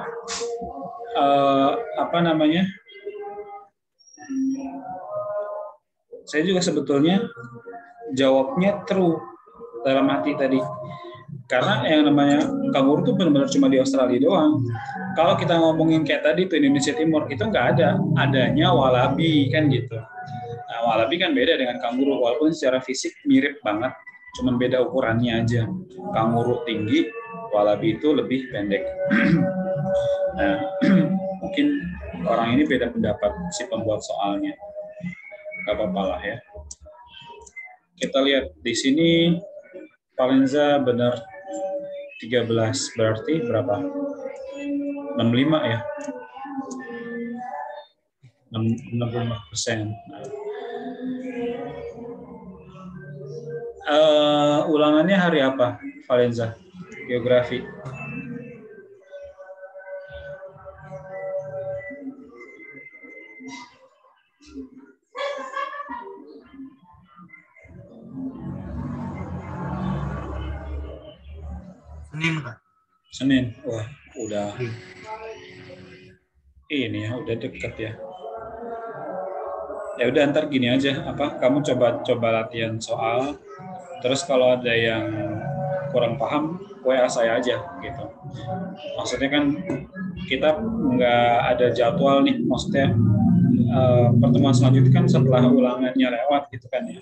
saya juga sebetulnya jawabnya true dalam hati tadi. Karena yang namanya kanguru tuh benar-benar cuma di Australia doang. Kalau kita ngomongin kayak tadi tuh Indonesia Timur itu nggak ada, adanya walabi kan gitu. Nah, walabi kan beda dengan kanguru walaupun secara fisik mirip banget, cuman beda ukurannya aja. Kanguru tinggi, walabi itu lebih pendek. Nah, mungkin orang ini beda pendapat si pembuat soalnya. Gak apa-apa lah ya. Kita lihat di sini Valenza benar 13, berarti berapa? 65 ya? 65%. Ulangannya hari apa, Valenza? Geografi. Senin, Kak. Senin. Wah, udah ini ya, udah deket ya. Ya udah ntar gini aja, kamu coba latihan soal, terus kalau ada yang kurang paham, WA saya aja gitu. Maksudnya kan kita nggak ada jadwal nih, maksudnya pertemuan selanjutnya kan setelah ulangannya lewat gitu kan ya.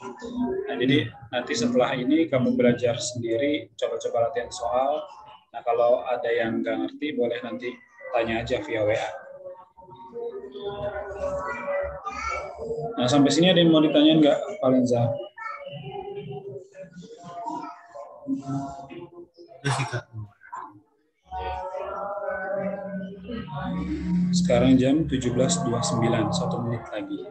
Nah, jadi nanti setelah ini kamu belajar sendiri, coba-coba latihan soal. Nah, kalau ada yang nggak ngerti boleh nanti tanya aja via WA. Nah, sampai sini ada yang mau ditanyain nggak, Valenza? Udah sih, Kak. Sekarang jam 17.29, 1 menit lagi.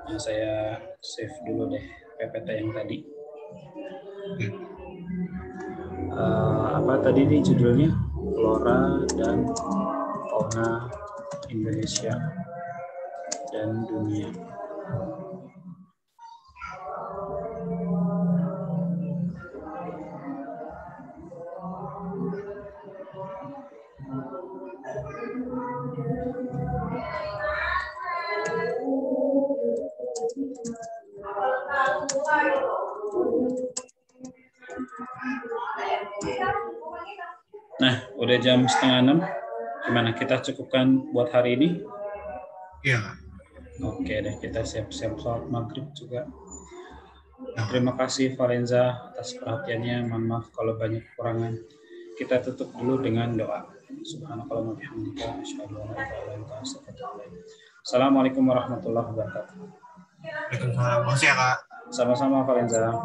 Nah, saya save dulu deh PPT yang tadi. Apa tadi nih judulnya? Flora dan Fauna Indonesia dan Dunia. Nah, udah jam 5:30. Gimana, kita cukupkan buat hari ini? Iya. Oke deh, kita siap-siap sholat maghrib juga. Nah, terima kasih Valenza atas perhatiannya. Mohon maaf kalau banyak kekurangan. Kita tutup dulu dengan doa. Subhanakallahumma wa bihamdika asyhadu an la ilaha illa anta astaghfiruka wa atubu ilaik. Assalamualaikum warahmatullahi wabarakatuh. Waalaikumsalam. Makasih ya, Kak. Sama-sama Valenza.